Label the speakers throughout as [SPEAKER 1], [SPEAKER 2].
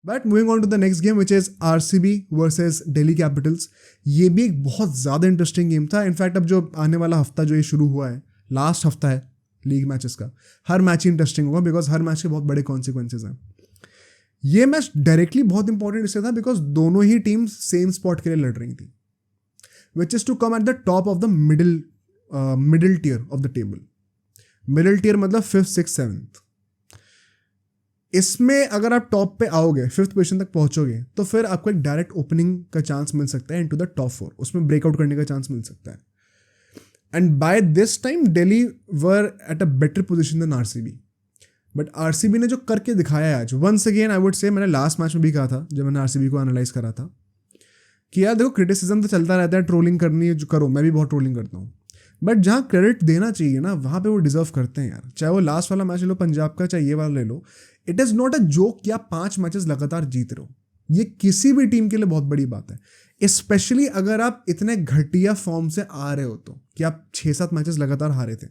[SPEAKER 1] But moving on to the next game which is RCB versus Delhi Capitals. ये भी एक बहुत ज़्यादा इंटरेस्टिंग गेम था. इनफैक्ट अब जो आने वाला हफ्ता जो ये शुरू हुआ है, लास्ट हफ्ता है लीग मैचेस का, हर मैच ही इंटरेस्टिंग होगा बिकॉज हर मैच के बहुत बड़े कॉन्सिक्वेंसेज हैं. ये मैच डायरेक्टली बहुत इंपॉर्टेंट इसलिए था बिकॉज दोनों ही टीम सेम स्पॉट के लिए लड़ रही थी, which is to come at the top of the middle tier of the table. Middle tier मतलब 5th, 6th, 7th. इसमें अगर आप टॉप पे आओगे, 5th पोजीशन तक पहुंचोगे, तो फिर आपको एक डायरेक्ट ओपनिंग का चांस मिल सकता है इनटू द टॉप 4. उसमें ब्रेकआउट करने का चांस मिल सकता है. And by this time Delhi were at a better position than RCB. But RCB ने जो करके दिखाया है आज, वंस अगेन आई वुड से, मैंने लास्ट मैच में भी कहा था जब मैंने RCB को एनालाइज करा था कि यार देखो क्रिटिसिज्म तो चलता रहता है, ट्रोलिंग करनी है जो करो, मैं भी बहुत ट्रोलिंग करता हूँ, बट जहाँ क्रेडिट देना चाहिए ना वहाँ पे वो डिजर्व करते हैं यार. चाहे वो लास्ट वाला मैच ले लो पंजाब का, चाहे ये वाला ले लो. It is not a joke कि आप 5 मैचेस लगातार जीत रहे हो. ये किसी भी टीम के लिए बहुत बड़ी बात है, स्पेशली अगर आप इतने घटिया फॉर्म से आ रहे हो, तो कि आप 6-7 मैचेस लगातार हारे थे,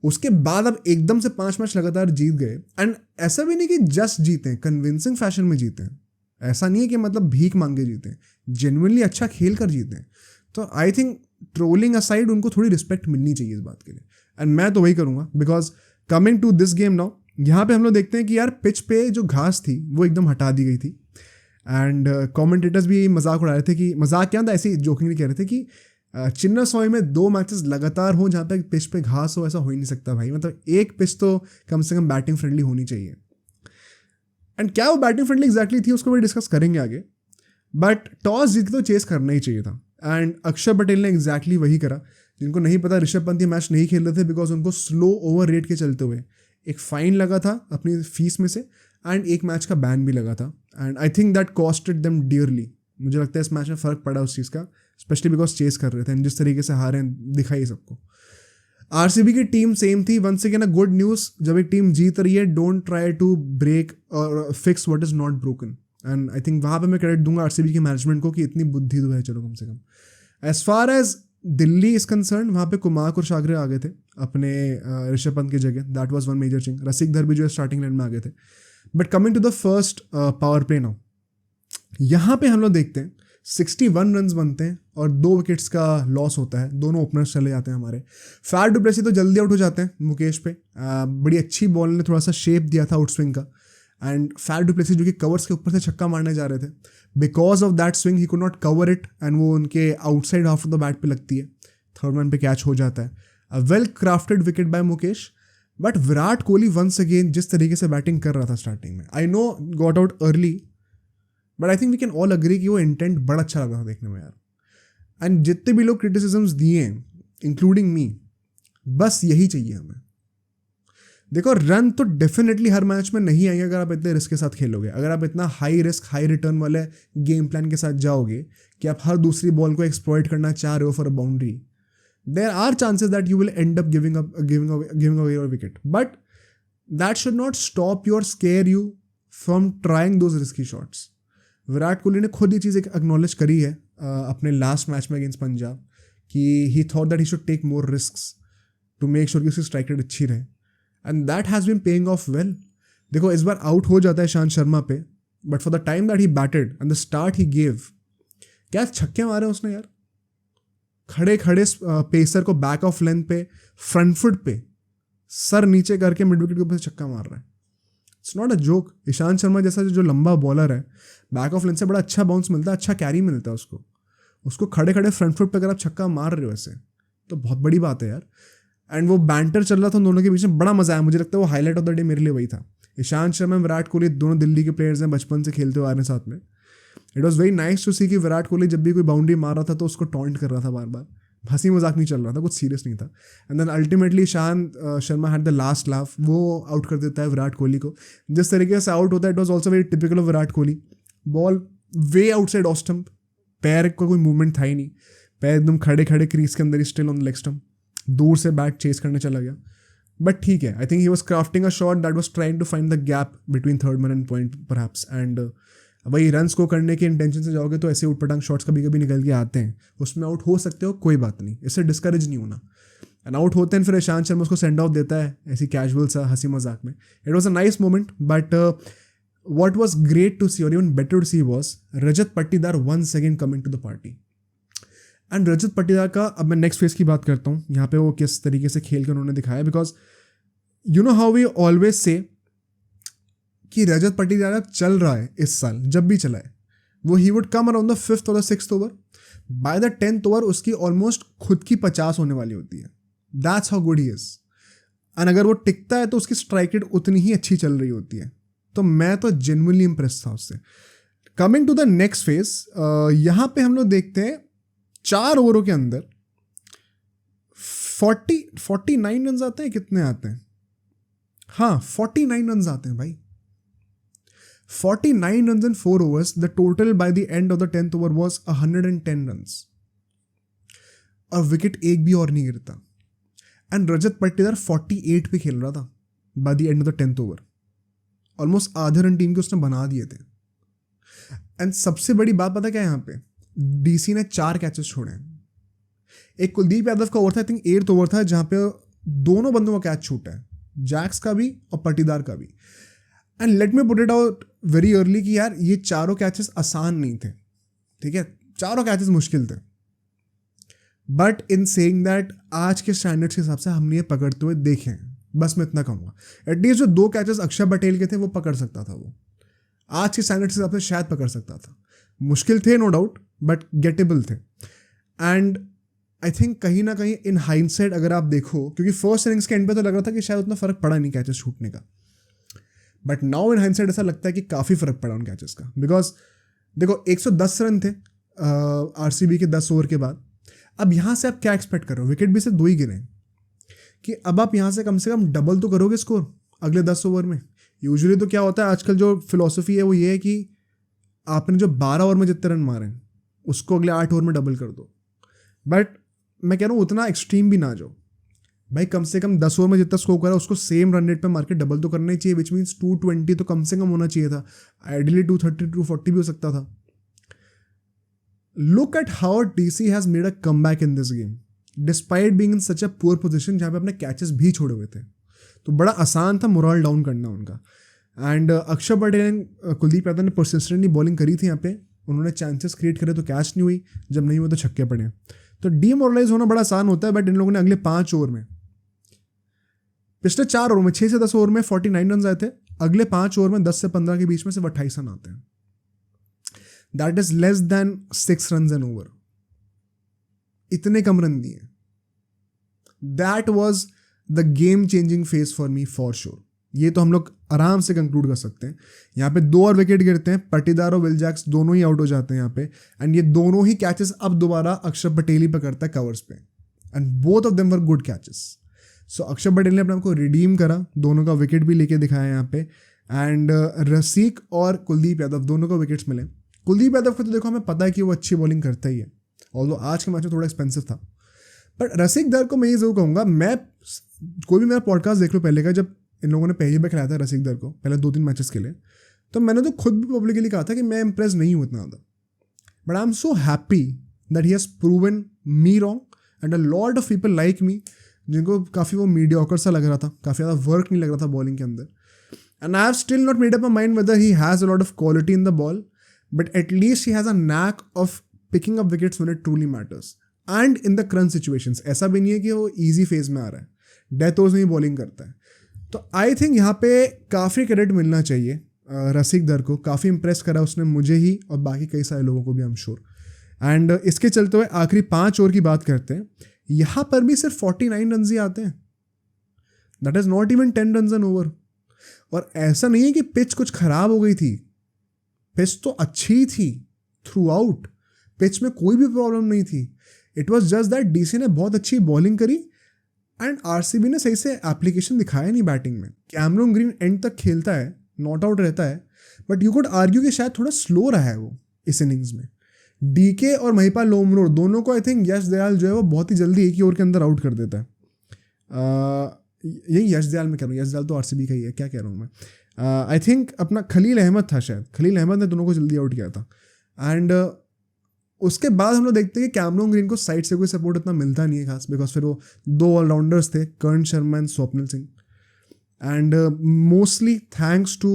[SPEAKER 1] उसके बाद आप एकदम से 5 मैच लगातार जीत गए. एंड ऐसा भी नहीं कि जस्ट जीते, कन्विंसिंग फैशन में जीते हैं. ऐसा नहीं है कि मतलब भीख मांग के जीते, जेन्युइनली अच्छा खेल कर जीते हैं. तो आई थिंक ट्रोलिंग असाइड उनको थोड़ी रिस्पेक्ट मिलनी चाहिए इस बात के लिए. एंड मैं तो वही करूँगा because coming to this game now, यहाँ पे हम लोग देखते हैं कि यार पिच पे जो घास थी वो एकदम हटा दी गई थी. एंड कमेंटेटर्स भी मजाक उड़ा रहे थे कि, मजाक क्या था, ऐसे जोकिंगली कह रहे थे कि चिन्नास्वामी में 2 मैचेस लगातार हों जहाँ पे पिच पे घास हो, ऐसा हो ही नहीं सकता भाई. मतलब एक पिच तो कम से कम बैटिंग फ्रेंडली होनी चाहिए. एंड क्या वो बैटिंग फ्रेंडली एग्जैक्टली थी उसको भी डिस्कस करेंगे आगे. बट टॉस जीत के तो चेस करना ही चाहिए था. एंड अक्षर पटेल ने एग्जैक्टली वही करा. जिनको नहीं पता, ऋषभ पंत ये मैच नहीं खेल रहे थे बिकॉज उनको स्लो ओवर रेट के चलते हुए एक फाइन लगा था अपनी फीस में से, एंड एक मैच का बैन भी लगा था. And I think that costed them dearly. मुझे लगता है इस मैच में फ़र्क पड़ा उस चीज़ का, स्पेशली बिकॉज चेस कर रहे थे. एंड जिस तरीके से हारे दिखाई सबको. RCB की टीम सेम थी. Once again a good news, जब एक टीम जीत रही है, डोंट ट्राई टू ब्रेक और fix what is not broken. And I think वहाँ पे मैं क्रेडिट दूंगा RCB के मैनेजमेंट को कि इतनी बुद्धि तो है चलो कम से कम. As far as Delhi is concerned, वहाँ पे कुमार और शागरे आ गए थे अपने ऋषभ पंत की जगह. That was one major change. Rasikh Dar भी जो है स्टार्टिंग लाइन में आ गए थे. But coming to the first power play now, यहाँ पे हम लोग देखते हैं 61 रन्स बनते हैं और 2 विकेट्स का लॉस होता है. दोनों ओपनर्स चले जाते हैं हमारे. फैफ डु प्लेसी तो जल्दी आउट हो जाते हैं मुकेश पे. बड़ी अच्छी बॉल ने थोड़ा सा शेप दिया था आउट स्विंग का. एंड फैफ डु प्लेसी जो कि कवर्स के ऊपर से छक्का मारने जा रहे थे, because of that swing he could not cover it, and वो उनके outside half of the bat पे लगती है. थर्ड मैन पे कैच हो जाता है. A well crafted wicket by Mukesh. But Virat Kohli once again जिस तरीके से बैटिंग कर रहा था स्टार्टिंग में, I know got out early, but I think we can all agree कि वो इंटेंट बड़ा अच्छा लग रहा था देखने में यार. एंड जितने भी लोग क्रिटिसिजम्स दिए इंक्लूडिंग मी, बस यही चाहिए हमें. देखो रन तो डेफिनेटली हर मैच में नहीं आएंगे अगर आप इतने रिस्क के साथ खेलोगे. अगर आप इतना हाई रिस्क हाई रिटर्न वाले गेम प्लान के साथ जाओगे कि आप हर दूसरी बॉल को एक्सप्लॉइट करना चाह रहे हो for a boundary, there are chances that you will end up giving away your wicket. But that should not stop you और scare you from trying those risky shots. Virat Kohli ने खुद ये चीज़ एक एक्नॉलेज करी है अपने लास्ट मैच में अगेंस्ट पंजाब कि he thought that he should take more risks to make sure कि उसकी स्ट्राइक रेट अच्छी रहे. And that has been paying off well. देखो इस बार आउट हो जाता है ईशांत शर्मा पे, but for the time that he batted and the start he gave, क्या छक्के मारे उसने यार. खड़े खड़े पेसर को बैक ऑफ लेंथ पे फ्रंट फुट पे सर नीचे करके मिड विकेट के ऊपर से छक्का मार रहा है. It's not a joke. Ishant Sharma जैसा जो लंबा बॉलर है, बैक ऑफ लेंथ से बड़ा अच्छा बाउंस मिलता है, अच्छा कैरी मिलता है उसको खड़े खड़े फ्रंट फुट पे अगर आप छक्का मार रहे हो ऐसे, तो बहुत बड़ी बात है यार. एंड वो बैंटर चल रहा था उन दोनों के बीच में, बड़ा मजा आया. मुझे लगता है वो हाईलाइट ऑफ द डे मेरे लिए वही था. ईशांत शर्मा विराट कोहली दोनों दिल्ली के प्लेयर्स हैं, बचपन से खेलते हुए आ रहे हैं साथ में. It was very nice to see कि विराट कोहली जब भी कोई बाउंड्री मार रहा था तो उसको टॉन्ट कर रहा था बार बार. हंसी मजाक नहीं चल रहा था, कुछ सीरियस नहीं था. And then ultimately Ishant Sharma had the last laugh. वो आउट कर देता है विराट कोहली को. जिस तरीके से आउट होता है it was also very typical of Virat Kohli. Ball way outside off stump, पैर का कोई मूवमेंट था ही नहीं, पैर एकदम खड़े खड़े क्रीज के अंदर he still on the leg stump. दूर से बैट चेस करने चला गया. बट ठीक है, I think he was crafting a shot that was trying to find the gap between third man and point perhaps. And वही रन्स को करने के इंटेंशन से जाओगे तो ऐसे उटपटांग शॉट्स कभी कभी निकल के आते हैं. उसमें आउट हो सकते हो, कोई बात नहीं, इससे डिस्करेज नहीं होना. एंड आउट होते हैं फिर ईशांत शर्मा उसको सेंड आउट देता है ऐसी कैजुअल सा हंसी मजाक में. It was a nice moment. But what was great to see or even better to see was Rajat Patidar once again coming to the party. And Rajat Patidar का अब मैं नेक्स्ट फेज की बात करता हूँ, यहाँ पे वो किस तरीके से खेल के उन्होंने दिखाया, because you know how we always say कि रजत पाटीदार चल रहा है इस साल, जब भी चला है वो he would come around the 5th और the 6th over, by the 10th over उसकी ऑलमोस्ट खुद की 50 होने वाली होती है. That's how good he is. And अगर वो टिकता है तो उसकी स्ट्राइक रेट उतनी ही अच्छी चल रही होती है. तो मैं तो जेन्युइनली इंप्रेस था उससे. Coming to the next phase, यहाँ पे हम लोग देखते हैं 4 ओवरों के अंदर 49 रन आते हैं. कितने आते हैं? हाँ, 49 रन आते हैं भाई. 49 runs in 4 overs. The total by the end of the 10th over was 110 runs. और विकेट एक भी और नहीं गिरता. एंड रजत पाटीदार 48 पे खेल रहा था by the end of the 10th over. Almost आधे रन टीम के उसने बना दिए थे. एंड सबसे बड़ी बात पता क्या है यहाँ पे? डीसी ने 4 कैचेस छोड़े हैं. एक कुलदीप यादव का ओवर था, आई थिंक 8th ओवर था, जहाँ पे दोनों बंदों का कैच छूटा है, जैक्स का भी और पाटीदार का भी. And let me put it out very early कि यार ये चारों कैचेस आसान नहीं थे, ठीक है, चारों कैचेस मुश्किल थे. बट इन सेइंग दैट आज के स्टैंडर्ड्स के हिसाब से हमने ये पकड़ते हुए देखे हैं. बस मैं इतना कहूँगा. एटलीस्ट जो 2 कैचेस अक्षर पटेल के थे वो पकड़ सकता था, वो आज के स्टैंडर्ड्स के हिसाब से शायद पकड़ सकता था. मुश्किल थे नो डाउट, बट गेटेबल थे. एंड आई थिंक कहीं ना कहीं इन हाइंडसाइट अगर आप देखो, क्योंकि फर्स्ट इनिंग्स के एंड पे तो लग रहा था कि शायद उतना फर्क पड़ा नहीं कैचेस छूटने का, बट नाउ इन हाइंडसाइट ऐसा लगता है कि काफ़ी फर्क पड़ा उन कैचेस का. बिकॉज देखो 110 रन थे आरसीबी के 10 ओवर के बाद. अब यहाँ से आप क्या एक्सपेक्ट कर रहे हो? विकेट भी सिर्फ 2 ही गिरे, कि अब आप यहाँ से कम डबल तो करोगे स्कोर अगले 10 ओवर में. यूजुअली तो क्या होता है आजकल जो फिलॉसफी है वो ये है कि आपने जो 12 ओवर में जितने रन मारे उसको अगले 8 ओवर में डबल कर दो. बट मैं कह रहा हूँ उतना एक्सट्रीम भी ना जाओ भाई. कम से कम 10 ओवर में जितना स्कोर करा उसको सेम रन रेट पे मार के डबल तो करना ही चाहिए, विच मीन्स 220 तो कम से कम होना चाहिए था. आइडियली 230 240 भी हो सकता था. Look at how DC has made a comeback in this game despite being in such a poor position, जहाँ पे अपने कैचेस भी छोड़े हुए थे. तो बड़ा आसान था मोरल डाउन करना उनका. एंड अक्षर पटेल, कुलदीप यादव ने परसिस्टेंटली बॉलिंग करी थी यहाँ पे. उन्होंने चांसेस क्रिएट करे तो कैच नहीं हुई, जब नहीं हुए तो छक्के पड़े. तो डीमोरलाइज होना बड़ा आसान होता है. बट इन लोगों ने अगले 5 ओवर में, पिछले 4 ओवर में 6 से 10 ओवर में 49 रन आए थे. अगले 5 ओवर में 10 से 15 के बीच में सिर्फ 28 रन आते हैं. That is less than 6 run an over. इतने कम रन दिए. That was the game changing phase for me for sure. ये तो हम लोग आराम से कंक्लूड कर सकते हैं. यहाँ पे 2 और विकेट गिरते हैं, पाटीदार और विल जैक्स दोनों ही आउट हो जाते हैं यहाँ पे. एंड ये दोनों ही कैचेस अब दोबारा अक्षर पटेल ही पकड़ता है कवर्स पे. And both of them were good catches. So Axar Patel ने अपने आप को रिडीम करा, दोनों का विकेट भी लेके दिखाया यहाँ पे. एंड रसिक और कुलदीप यादव दोनों को विकेट्स मिले. कुलदीप यादव को तो देखो हमें पता है कि वो अच्छी बॉलिंग करता ही है, ऑल्दो आज के मैच में थोड़ा एक्सपेंसिव था. बट रसिक दर को मैं ये जरूर कहूँगा, मैं कोई भी मेरा पॉडकास्ट देख लो पहले का, जब इन लोगों ने पहली बार खिलाया था रसिक दर को पहले 2-3 मैचेस के लिए, तो मैंने तो खुद भी पब्लिकली कहा था कि मैं इंप्रेस नहीं हूँ इतना ज़्यादा. But I am so happy that he has proven me wrong and a lot of people like me, जिनको काफ़ी वो मीडियोकर सा लग रहा था, काफ़ी ज़्यादा वर्क नहीं लग रहा था बॉलिंग के अंदर. And I have still not made up my mind weather he has a lot of quality in the ball, but at least he has a knack of picking up wickets when it truly matters and in the crunch situations. ऐसा भी नहीं है कि वो easy phase में आ रहा है, death overs में ही बॉलिंग करता है. तो आई थिंक यहाँ पे काफ़ी क्रेडिट मिलना चाहिए रसिक दर को. काफ़ी इंप्रेस करा उसने मुझे ही और बाकी कई सारे लोगों को भी, आई एम श्योर. एंड इसके चलते हुए आखिरी 5 ओवर की बात करते हैं. यहाँ पर भी सिर्फ 49 रन ही आते हैं. That is not even 10 run an over. और ऐसा नहीं है कि पिच कुछ ख़राब हो गई थी, पिच तो अच्छी थी थ्रू आउट, पिच में कोई भी प्रॉब्लम नहीं थी. It was just that DC ने बहुत अच्छी बॉलिंग करी एंड आरसीबी ने सही से एप्लीकेशन दिखाया नहीं बैटिंग में. कैमरन ग्रीन एंड तक खेलता है, नॉट आउट रहता है, बट यू कुड आर्ग्यू कि शायद थोड़ा स्लो रहा है वो इस इनिंग्स में. डीके और महिपाल लोमरोड दोनों को आई थिंक यश दयाल जो है वो बहुत ही जल्दी एक ही ओवर के अंदर आउट कर देता है. यही यश दयाल में कह रहा हूँ, यश दयाल तो आरसीबी का ही है, क्या कह रहा हूँ मैं. आई थिंक अपना खलील अहमद था, शायद खलील अहमद ने दोनों को जल्दी आउट किया था. एंड उसके बाद हम लोग देखते हैं कि कैमरन ग्रीन को साइड से कोई सपोर्ट इतना मिलता नहीं है खास, बिकॉज फिर वो 2 ऑलराउंडर्स थे, Karn Sharma and Swapnil Singh. And mostly thanks to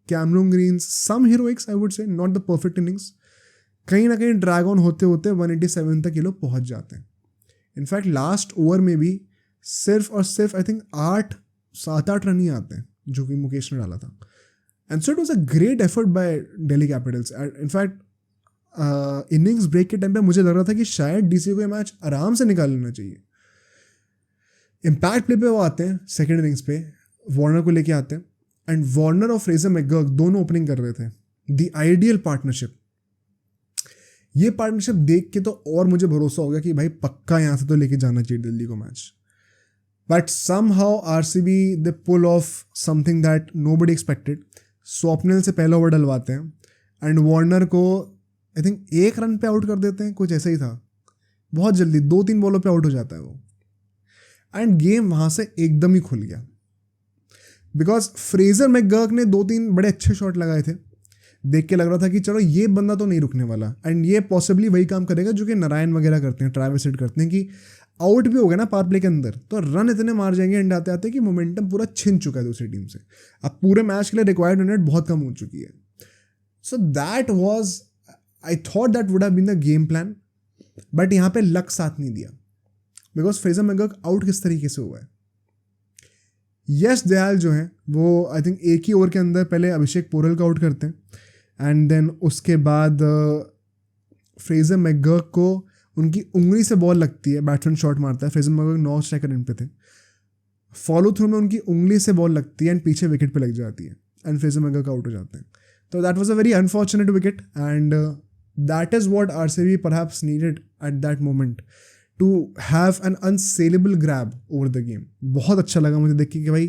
[SPEAKER 1] Cameron Green's, some heroics I would say, not the perfect innings, कहीं ना कहीं ड्रैग ऑन होते होते 187 तक ये लोग पहुँच जाते हैं. इनफैक्ट लास्ट ओवर में भी सिर्फ और सिर्फ आई थिंक 7-8 रन ही आते हैं जो कि मुकेश ने डाला था. And so it was a great effort by Delhi Capitals. In fact innings break के टाइम पे मुझे लग रहा था कि शायद डीसी को ये मैच आराम से निकाल लेना चाहिए. इम्पैक्ट प्ले पे वो आते हैं सेकेंड इनिंग्स पे, वार्नर को लेके आते हैं, एंड वार्नर और फ्रेजर मैकगर्क दोनों ओपनिंग कर रहे थे. The ideal partnership. ये पार्टनरशिप देख के तो और मुझे भरोसा हो गया कि भाई पक्का यहाँ से तो लेके जाना चाहिए दिल्ली को match. But somehow RCB they pull off something that nobody expected. Swapnil से पहला ओवर डलवाते हैं एंड वार्नर को आई थिंक 1 रन पे आउट कर देते हैं, कुछ ऐसा ही था. बहुत जल्दी 2-3 बॉलों पे आउट हो जाता है वो. एंड गेम वहाँ से एकदम ही खुल गया बिकॉज फ्रेजर मैकगर्क ने 2-3 बड़े अच्छे शॉट लगाए थे. देख के लग रहा था कि चलो ये बंदा तो नहीं रुकने वाला, एंड ये पॉसिबली वही काम करेगा जो कि नारायण वगैरह करते हैं, ट्रैविस हेड करते हैं, कि आउट भी हो गया ना पावर प्ले के अंदर तो रन इतने मार जाएंगे एंड आते आते कि मोमेंटम पूरा छिन चुका है दूसरी टीम से. अब पूरे मैच के लिए रिक्वायर्ड रन रेट बहुत कम हो चुकी है. So that was, I thought that would have been the game plan, but यहाँ पे लक साथ नहीं दिया बिकॉज फ्रेजर मैकगर्क आउट किस तरीके से हुआ है. यश दयाल जो है वो आई थिंक एक ही ओवर के अंदर पहले अभिषेक पोरल को आउट करते हैं एंड देन उसके बाद फ्रेजर मैकगर्क को उनकी उंगली से बॉल लगती है, बैट्समैन शॉट मारता है, फ्रेजर मैकगर्क 9 स्ट्राइकर इन पे थे, फॉलो थ्रू में उनकी उंगली से बॉल लगती है एंड पीछे विकेट पे लग जाती है एंड फ्रेजर मैकगर्क आउट हो जाते हैं. तो that was a very unfortunate wicket and that is what RCB perhaps needed at that moment to have an unassailable grab over the game. बहुत अच्छा लगा मुझे देख के कि भाई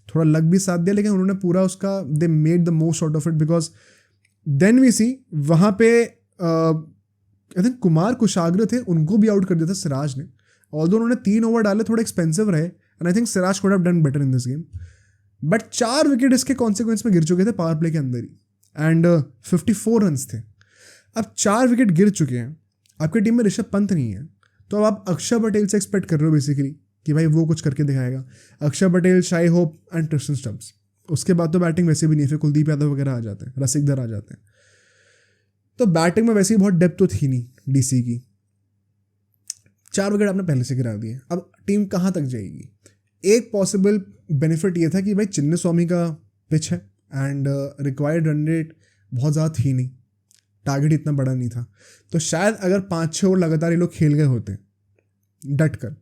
[SPEAKER 1] थोड़ा लक भी साथ दिया लेकिन उन्होंने पूरा उसका they made the most out of it because then we see वहाँ पे आई थिंक कुमार कुशाग्र थे, उनको भी आउट कर दिया था सिराज ने. ऑल्दो उन्होंने 3 ओवर डाले, थोड़े एक्सपेंसिव रहे and I think Siraj could have done better in this game. But 4 wicket इसके कॉन्सिक्वेंस में गिर चुके थे पावर प्ले के अंदर ही एंड 54 रन्स थे. अब 4 विकेट गिर चुके हैं, आपकी टीम में ऋषभ पंत नहीं है, तो अब आप अक्षर पटेल से एक्सपेक्ट कर रहे हो बेसिकली कि भाई वो कुछ करके दिखाएगा. अक्षर Patel, Shai Hope and Tristan Stubbs. उसके बाद तो बैटिंग वैसे भी नहीं है, फिर कुलदीप यादव वगैरह आ जाते हैं, रसिक दर आ जाते हैं. तो बैटिंग में वैसे ही बहुत डेप्थ तो थी नहीं डीसी की. 4 विकेट आपने पहले से गिरा दिए, अब टीम कहाँ तक जाएगी. एक पॉसिबल बेनिफिट ये था कि भाई चिन्नस्वामी का पिच है एंड रिक्वायर्ड रन रेट बहुत ज़्यादा थी नहीं, टारगेट इतना बड़ा नहीं था, तो शायद अगर 5-6 ओवर लगातार ये लोग खेल गए होते डट कर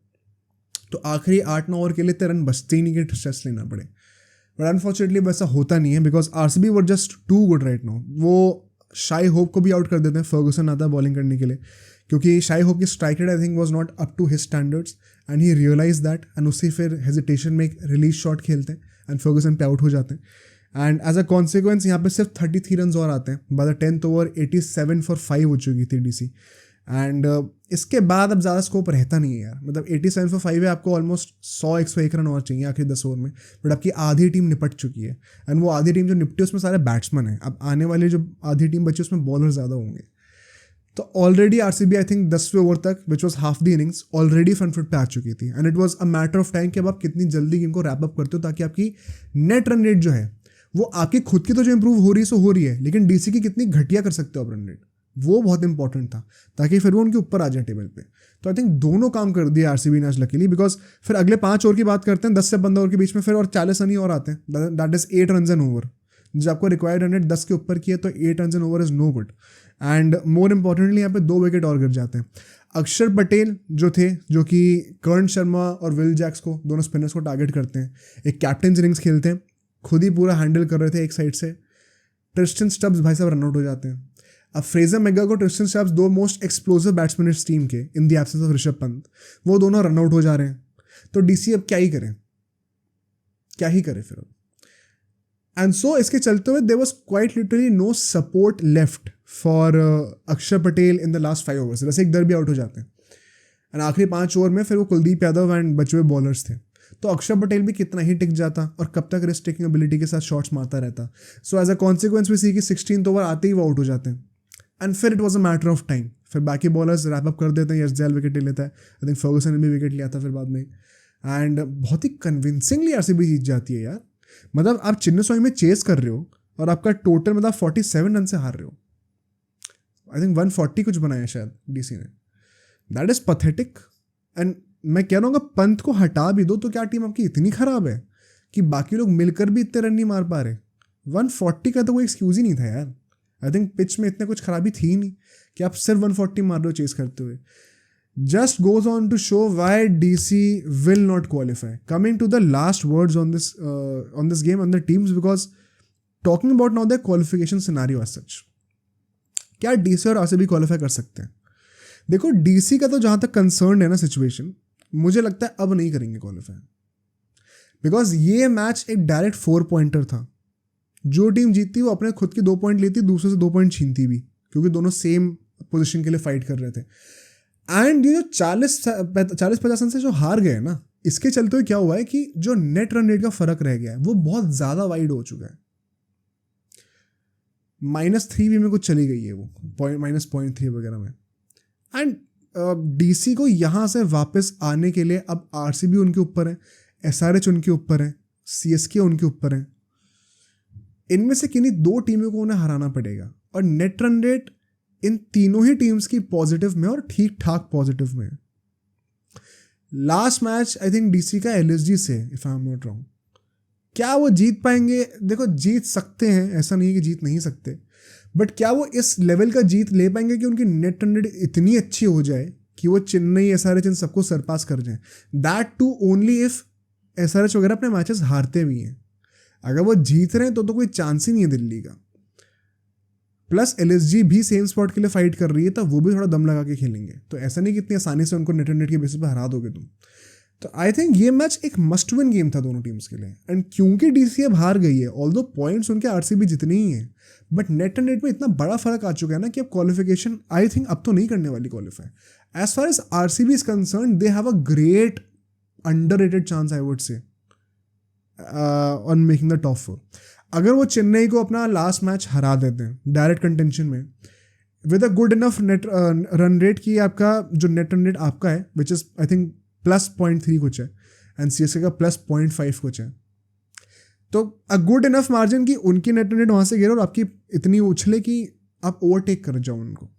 [SPEAKER 1] तो आखिरी 8-9 ओवर के लिए इतने रन बचते ही नहीं कि स्ट्रेस लेना पड़े. बट अनफॉर्चुनेटली वैसा होता नहीं है because RCB were just too good right now. वो शाई होप को भी आउट कर देते हैं, फर्गूसन आता है बॉलिंग करने के लिए क्योंकि शाई होप की strike rate I think was not up to his standards and he realise that and उससे फिर हेजिटेशन में एक रिलीज शॉट खेलते हैं एंड फर्गूसन पे आउट हो जाते हैं. एंड एज अ कॉन्सिक्वेंस यहाँ पे सिर्फ 33 रन और आते हैं. By the 10th over 87 for 5 हो चुकी थी डीसी एंड इसके बाद अब ज़्यादा स्कोप रहता नहीं है यार. मतलब 87 for 5 है, आपको ऑलमोस्ट 100-101 रन और चाहिए आखिरी 10 ओवर में, बट आपकी आधी टीम निपट चुकी है एंड वो आधी टीम जो निपटी उसमें सारे बैट्समैन हैं. अब आने वाले जो आधी टीम बची उसमें बॉलर ज़्यादा होंगे. तो ऑलरेडी आरसीबी आई थिंक 10वें ओवर तक which was half the innings already front foot पे आ चुकी थी and it was a matter of time कि अब आप कितनी जल्दी गेम को रैप अप करते हो ताकि आपकी नेट रन रेट जो है वो आपकी खुद की तो जो इंप्रूव हो रही है सो हो रही है, लेकिन डीसी की कितनी घटिया कर सकते हो आप रन रेट, वो बहुत इंपॉर्टेंट था ताकि फिर वो उनके ऊपर आ जाए टेबल पे. तो आई थिंक दोनों काम कर दिया आरसीबी ने आज लकीली बिकॉज फिर अगले 5 ओवर की बात करते हैं, 10 से 15 ओवर के बीच में फिर और 40 रन ही और आते हैं. That is 8 run an over. जब आपको रिक्वायर्ड रन रेट 10 के ऊपर की है तो 8 run an over is no good and more importantly यहाँ पे 2 विकेट और गिर जाते हैं. अक्षर पटेल जो थे, जो कि कर्ण शर्मा और विल जैक्स को, दोनों स्पिनर्स को टारगेट करते हैं, एक कैप्टन इनिंग्स खेलते हैं, खुद ही पूरा हैंडल कर रहे थे एक साइड से. ट्रिस्टन स्टब्स भाई साहब रन आउट हो जाते हैं. अब फ्रेजर मैकगर्क और Tristan Stubbs 2 most explosive batsman इस टीम के in the absence of Rishabh Pant, वो दोनों रन आउट हो जा रहे हैं. तो डीसी अब क्या ही करे फिर अब. एंड सो इसके चलते हुए there was quite literally no support left for Axar Patel in the last 5 overs. Rasikh Dar भी आउट हो जाते हैं एंड आखिरी 5 ओवर में फिर वो कुलदीप यादव एंड बचे हुए बॉलर्स थे. तो अक्षर पटेल भी कितना ही टिक जाता और कब तक रिस्क टेकिंग एबिलिटी के साथ शॉट्स मारता रहता. So as a consequence we see कि 16th ओवर आते ही वो आउट हो जाते हैं एंड फिर it was a matter of time. फिर बाकी बॉलर्स रैप अप कर देते हैं. यश दयाल विकेट ले लेता है, आई थिंक फर्गूसन ने भी विकेट लिया था फिर बाद में एंड बहुत ही कन्विंसिंगली आरसीबी जीत जाती है यार. मतलब आप चिन्नस्वामी में चेस कर रहे हो, और आपका टोटल मतलब 47 रन से हार रहे हो। आई थिंक 140 कुछ बनाया शायद डीसी ने। That is pathetic. एंड मैं कह रहा हूँ पंत को हटा भी दो तो क्या टीम आपकी इतनी खराब है कि बाकी लोग मिलकर भी इतने रन नहीं मार पा रहे। 140 का तो कोई एक्सक्यूज ही नहीं था यार। आई थिंक पिच में इतने कुछ खराबी थी नहीं कि आप सिर्फ 140 मार रहे हो चेस करते हुए। Just goes on to show why DC will not qualify. Coming to the last words on this game on the teams, because talking about now the qualification scenario as such, क्या DC और RCB qualify कर सकते हैं? देखो DC का तो जहाँ तक कंसर्न है ना सिचुएशन, मुझे लगता है अब नहीं करेंगे क्वालिफाई, बिकॉज ये मैच एक डायरेक्ट 4 पॉइंटर था। जो टीम जीतती वो अपने खुद की 2 पॉइंट लेती, दूसरे से 2 पॉइंट छीनती भी, क्योंकि दोनों सेम पोजिशन के लिए फाइट कर रहे थे। एंड ये जो 40-50 रन से जो हार गए ना, इसके चलते हुए क्या हुआ है कि जो नेट रन रेट का फर्क रह गया है वो बहुत ज़्यादा वाइड हो चुका है। -3 भी में कुछ चली गई है वो, -0.3 वगैरह में। एंड DC को यहाँ से वापस आने के लिए अब RCB उनके ऊपर है, SRH उनके ऊपर है, CSK उनके ऊपर है। इनमें से किन्हीं 2 टीमों को उन्हें हराना पड़ेगा। और नेट रन रेट इन तीनों ही टीम्स की पॉजिटिव में और ठीक ठाक पॉजिटिव में। Last match I think DC का LSG से, if I am not wrong. क्या वो जीत पाएंगे? देखो जीत सकते हैं, ऐसा नहीं है कि जीत नहीं सकते, बट क्या वो इस लेवल का जीत ले पाएंगे कि उनकी नेट रन रेट इतनी अच्छी हो जाए कि वो चेन्नई, SRH इन सबको सरपास कर जाए? That too only if SRH वगैरह अपने मैचेस हारते भी हैं। अगर वो जीत रहे हैं तो कोई चांस ही नहीं है दिल्ली का। प्लस LSG भी सेम स्पॉट के लिए फाइट कर रही है, तो वो भी थोड़ा दम लगा के खेलेंगे। तो ऐसा नहीं कि इतनी आसानी से उनको नेट रन रेट के बेसिस पर हरा दोगे तुम। तो आई थिंक ये मैच एक मस्ट विन गेम था दोनों टीम्स के लिए। एंड क्योंकि DC अब हार गई है, ऑल्दो पॉइंट्स उनके RCB जितने ही हैं, बट नेट रन रेट में इतना बड़ा फर्क आ चुका है ना कि अब क्वालिफिकेशन आई थिंक अब तो नहीं करने वाली qualify. As far as RCB is concerned, they have a great underrated chance I would say on making the top 4। अगर वो चेन्नई को अपना लास्ट मैच हरा देते हैं डायरेक्ट कंटेंशन में with a good enough net run rate की, आपका जो नेट रन रेट आपका है विच इज़ आई थिंक +0.3 कुछ है, एंड CSK का +0.5 कुछ है, तो अ गुड इनफ मार्जिन की उनकी नेट रन रेट वहाँ से गिरे और आपकी इतनी उछले कि आप ओवरटेक कर जाओ उनको।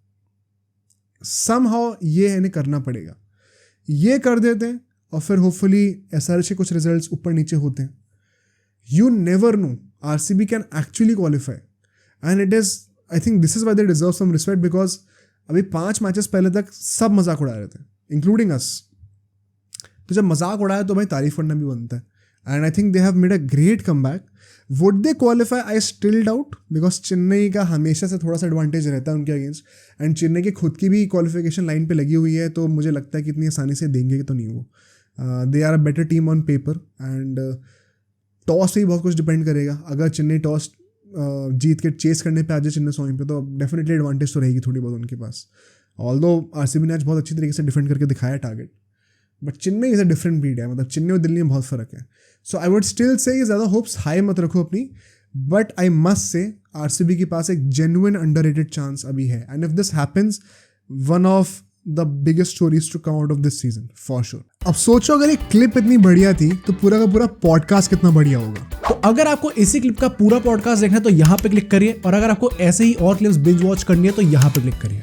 [SPEAKER 1] समहाउ ये इन्हें करना पड़ेगा। ये कर देते हैं और फिर होपफुली SRH के कुछ रिजल्ट्स ऊपर नीचे होते हैं। You never know, RCB can actually qualify, and it is, I think this is why they deserve some respect, because अभी 5 मैचेस पहले तक सब मजाक उड़ा रहे थे, इंक्लूडिंग अस। तो जब मजाक उड़ाया तो भाई तारीफ करना भी बनता है। And I think they have made a great comeback. Would they qualify? I still doubt, because Chennai का हमेशा से थोड़ा सा एडवांटेज रहता है उनके अगेंस्ट, एंड चेन्नई की खुद की भी क्वालिफिकेशन लाइन पे लगी हुई है, तो मुझे लगता है कि इतनी आसानी से देंगे तो नहीं वो। They are a better team on paper, and toss से ही बहुत कुछ डिपेंड करेगा। अगर चेन्नई टॉस जीत के चेस करने पे आ जाए चेन्नई स्वामी पे, तो डेफिनेटली एडवांटेज तो रहेगी थोड़ी बहुत उनके पास। ऑल्दो RCB ने आज बहुत अच्छी तरीके से डिफेंड करके दिखाया target, but Chennai is a different breed है। मतलब चेन्नई और दिल्ली में बहुत फर्क है। सो आई वुड स्टिल से ज़्यादा होप्स हाई मत रखो अपनी, but I must say RCB के पास एक जेन्युइन अंडररेटेड चांस अभी है। And if this happens, one of the biggest stories to come out of this season for sure. अब सोचो अगर एक क्लिप इतनी बढ़िया थी तो पूरा का पूरा पॉडकास्ट कितना बढ़िया होगा।
[SPEAKER 2] तो अगर आपको इसी क्लिप का पूरा पॉडकास्ट देखना है तो यहाँ पे क्लिक करिए, और अगर आपको ऐसे ही और क्लिप्स बिंज वॉच करनी है तो यहाँ पे क्लिक करिए।